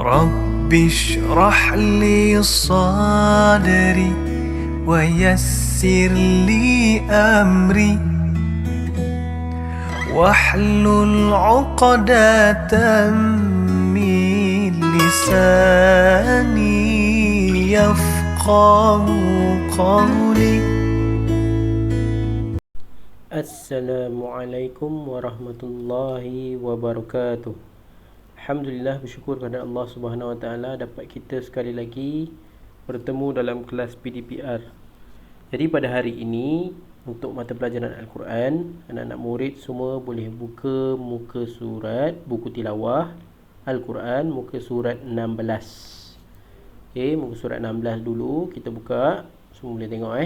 رب اشرح لي صدري ويسر لي أمري واحلل عقدة من لساني يفقه قولي. Assalamualaikum warahmatullahi wabarakatuh. Alhamdulillah, bersyukur kepada Allah Subhanahu Wa Taala dapat kita sekali lagi bertemu dalam kelas PDPR. Jadi pada hari ini untuk mata pelajaran Al-Quran, anak-anak murid semua boleh buka muka surat buku tilawah Al-Quran muka surat 16. Okey, muka surat 16 dulu kita buka. Semua boleh tengok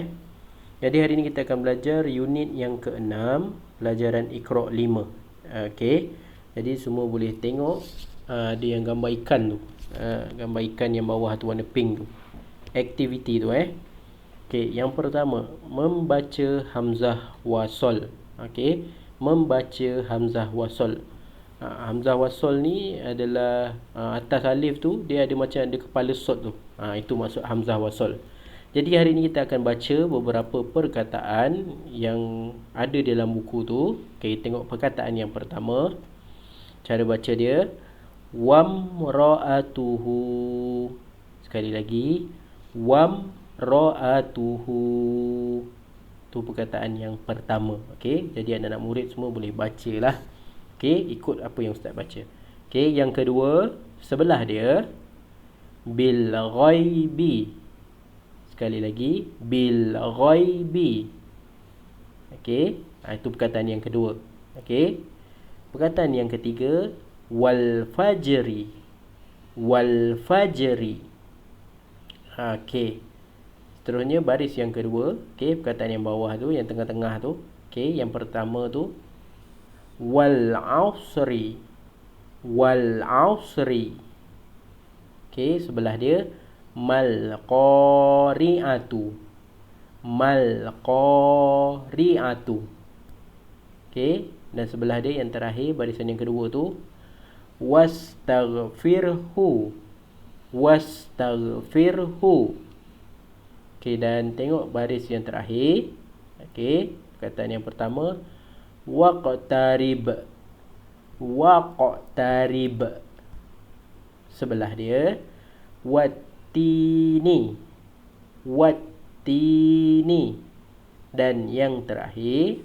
Jadi hari ini kita akan belajar unit yang ke-6, pelajaran Iqra' 5. Okey. Jadi semua boleh tengok ada yang gambar ikan tu. Gambar ikan yang bawah tu warna pink tu. Aktiviti tu Okey, yang pertama, membaca hamzah wasal. Okey, membaca hamzah wasal. Hamzah wasal ni adalah atas alif tu dia ada macam ada kepala sod tu. Itu maksud hamzah wasal. Jadi hari ini kita akan baca beberapa perkataan yang ada dalam buku tu. Okey, tengok perkataan yang pertama. Cara baca dia, wamra'atuhu. Sekali lagi, wamra'atuhu. Tu perkataan yang pertama. Okey, jadi anak-anak murid semua boleh bacalah. Okey, ikut apa yang ustaz baca. Okey, yang kedua, sebelah dia, bil ghaibi. Sekali lagi, bil ghaibi. Okey, itu perkataan yang kedua. Okey, perkataan yang ketiga, wal fajri. Wal fajri. Okey, seterusnya baris yang kedua. Okey, perkataan yang bawah tu, yang tengah-tengah tu. Okey, yang pertama tu, wal asri. Wal asri. Okey, sebelah dia, mal qari'atu. Mal qari'atu. Okey, dan sebelah dia yang terakhir, barisan yang kedua tu, wastaghfirhu. Wastaghfirhu. Okey, dan tengok baris yang terakhir. Okey, perkataan yang pertama, waqtarib. Waqtarib. Sebelah dia, wattini. Wattini. Dan yang terakhir,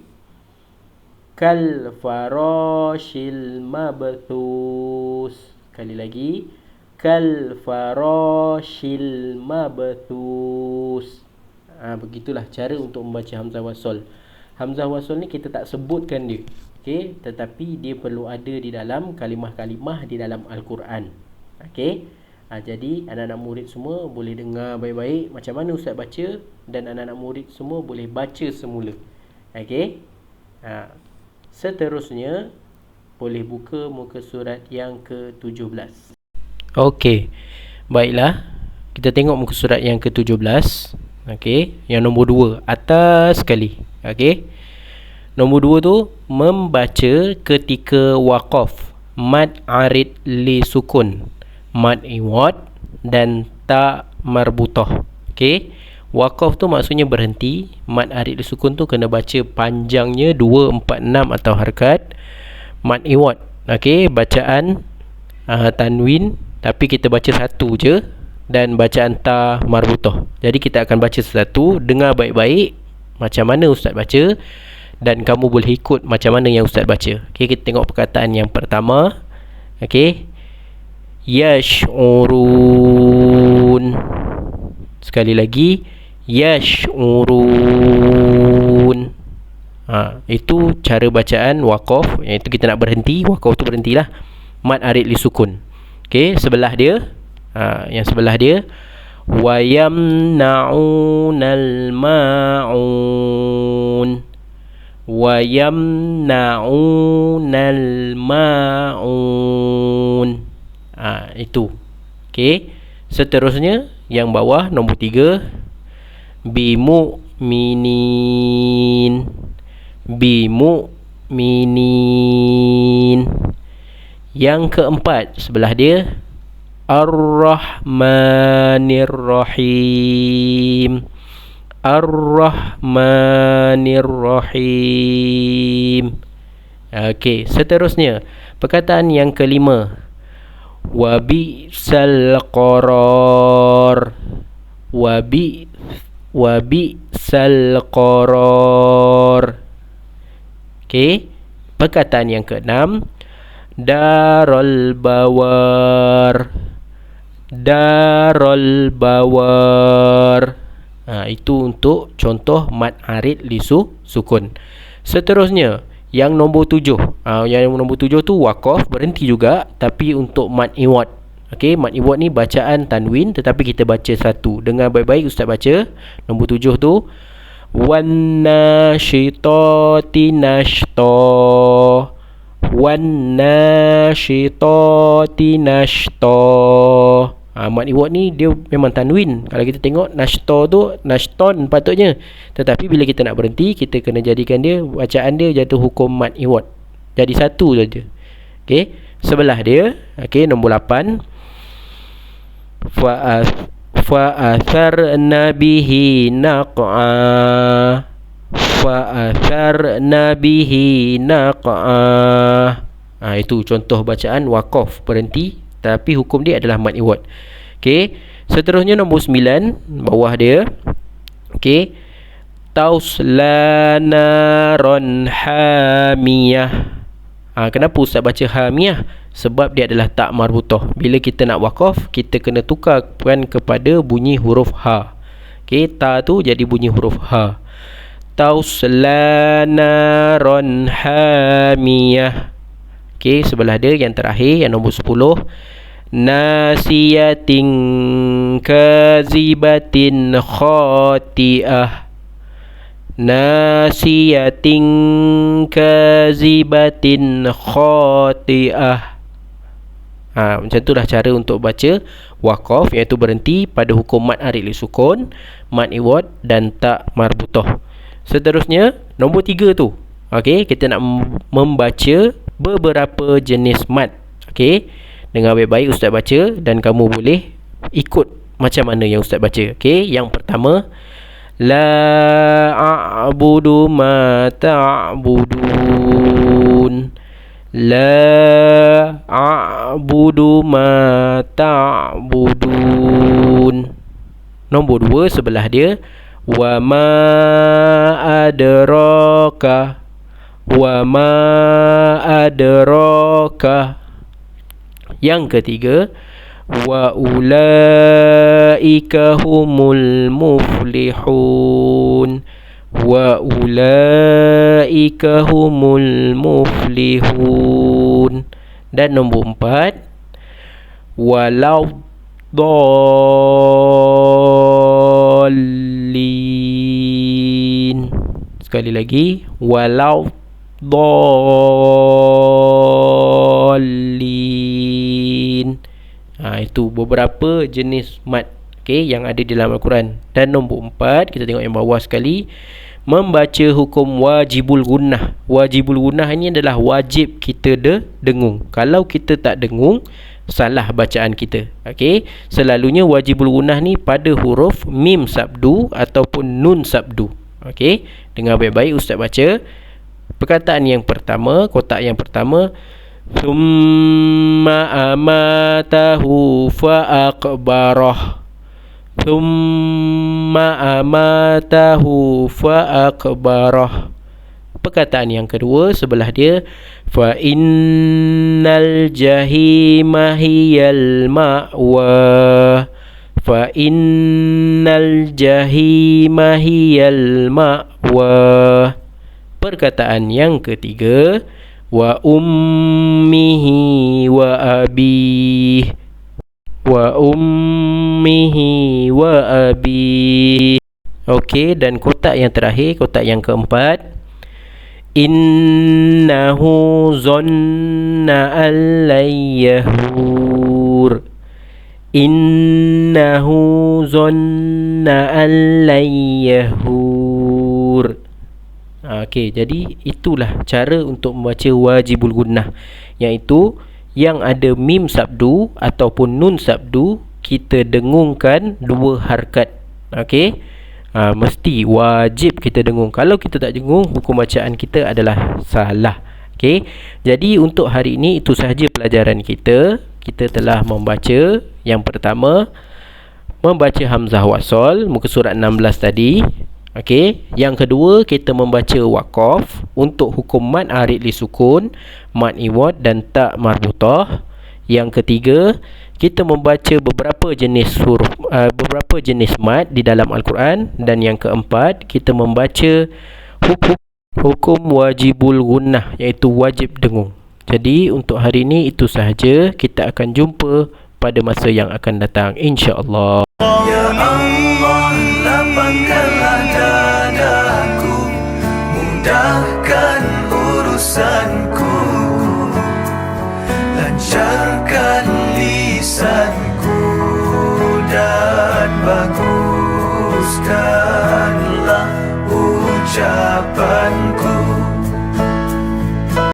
kal farashil mabthus. Sekali lagi, kal farashil mabthus. Begitulah cara untuk membaca hamzah wasal. Hamzah wasal ni kita tak sebutkan dia. Okey, tetapi dia perlu ada di dalam kalimah-kalimah di dalam Al-Quran. Okey. Jadi anak-anak murid semua boleh dengar baik-baik macam mana ustaz baca, dan anak-anak murid semua boleh baca semula. Okey. Seterusnya boleh buka muka surat yang ke-17. Okey. Baiklah. Kita tengok muka surat yang ke-17. Okey, yang nombor 2 atas sekali. Okey. Nombor 2 tu, membaca ketika waqaf, mad arid li sukun, mad iwad dan ta marbutah. Okey. Waqaf tu maksudnya berhenti. Mad arid li sukun tu kena baca panjangnya 2, 4, 6 atau harakat. Mad iwad, okey, bacaan tanwin tapi kita baca satu je, dan bacaan ta marbutah. Jadi kita akan baca satu, dengar baik-baik macam mana ustaz baca, dan kamu boleh ikut macam mana yang ustaz baca. Okey, kita tengok perkataan yang pertama. Okey, yash'urun. Sekali lagi, yash'urun. Itu cara bacaan waqaf, iaitu kita nak berhenti. Waqaf tu berhentilah. Mad arid li sukun. Okey, sebelah dia, yang sebelah dia, wa yamna'unal ma'un. Wa yamna'unal ma'un. Itu. Okey. Seterusnya yang bawah nombor 3, bimu'minin. Bimu'minin. Yang keempat sebelah dia, Ar-Rahmanir-Rahim. Ar-Rahmanir-Rahim. Okey, seterusnya perkataan yang kelima, wa bi'sal qarar. Wa bi'sal qarar. Okey, perkataan yang keenam, darul bawar. Darul bawar. Itu untuk contoh mad arid li sukun. Seterusnya yang nombor 7. Yang nombor 7 tu waqaf, berhenti juga, tapi untuk mad iwad. Okey, mad iwad ni bacaan tanwin tetapi kita baca satu. Dengar baik-baik ustaz baca. Nombor 7 tu, wan nasyitati nashta. Wan nasyitati nashta. Mad iwad ni dia memang tanwin. Kalau kita tengok nashta tu nashton patutnya, tetapi bila kita nak berhenti, kita kena jadikan dia, bacaan dia jatuh hukum mad iwad, jadi satu saja. Okey, sebelah dia. Okey, nombor 8, fa atharna bihi naq'a. Fa atharna bihi naq'a. Itu contoh bacaan waqaf, berhenti, tapi hukum dia adalah mad iwad. Okey, seterusnya nombor 9 bawah dia. Okey, tausla naron hamiyah. Kenapa ustaz baca hamiyah? Sebab dia adalah tak marbutah. Bila kita nak waqaf, kita kena tukarkan kepada bunyi huruf ha. Okey, ta tu jadi bunyi huruf ha. Tausla naron hamiyah. Okey, sebelah dia yang terakhir, yang nombor 10, nasiyatin kazibatin khati'ah. Nasiyatin kazibatin khati'ah. Macam itulah cara untuk baca waqaf, iaitu berhenti pada hukum mad arid li sukun, mad iwad dan tak marbutah. Seterusnya nombor 3 tu. Okey, kita nak membaca beberapa jenis mad. Okey, dengar baik-baik ustaz baca dan kamu boleh ikut macam mana yang ustaz baca. Okey, yang pertama, la a'budu ma ta'budun. La a'budu ma ta'budun. Nombor 2 sebelah dia, wa ma adraka. Wa ma adraka. Yang ketiga, wa ulaika humul muflihun. Wa ulaika humul muflihun. Dan nombor 4, walau dallin. Sekali lagi, walau dallin. Itu beberapa jenis mad, okey, yang ada di dalam Al-Quran. Dan nombor 4, kita tengok yang bawah sekali, membaca hukum wajibul gunnah. Wajibul gunnah ini adalah wajib kita dengung. Kalau kita tak dengung, salah bacaan kita. Okey, selalunya wajibul gunnah ni pada huruf mim sabdu ataupun nun sabdu. Okey, dengar baik-baik ustaz baca. Perkataan yang pertama, kotak yang pertama, thumma amatahu fa'aqbarah. Thumma amatahu fa'aqbarah. Perkataan yang kedua sebelah dia, fa innal jahima hiyal ma'wa. Fa innal jahima hiyal ma'wa. Perkataan yang ketiga, wa ummihi wa abih. Wa ummihi wa abih. Okey, dan kotak yang terakhir, kotak yang keempat, innahu zanna an lan yahur. Innahu zanna an lan yahur. Okey, jadi itulah cara untuk membaca wajibul gunnah, iaitu yang ada mim sabdu ataupun nun sabdu, kita dengungkan 2 harakat. Okey, mesti wajib kita dengung. Kalau kita tak dengung, hukum bacaan kita adalah salah. Okey, jadi untuk hari ini itu sahaja pelajaran kita. Kita telah membaca yang pertama, membaca hamzah wasal muka surat 16 tadi. Okey, yang kedua kita membaca waqaf untuk hukum mad arid li sukun, mad iwad dan tak marbutah. Yang ketiga, kita membaca beberapa jenis huruf, beberapa jenis mad di dalam Al-Quran. Dan yang keempat, kita membaca hukum wajibul gunnah, iaitu wajib dengung. Jadi untuk hari ini itu sahaja. Kita akan jumpa pada masa yang akan datang, insya-Allah. Ya Allah, lapangkanlah dadaku, mudahkan urusanku, lancarkan lisanku, dan baguskanlah ucapanku.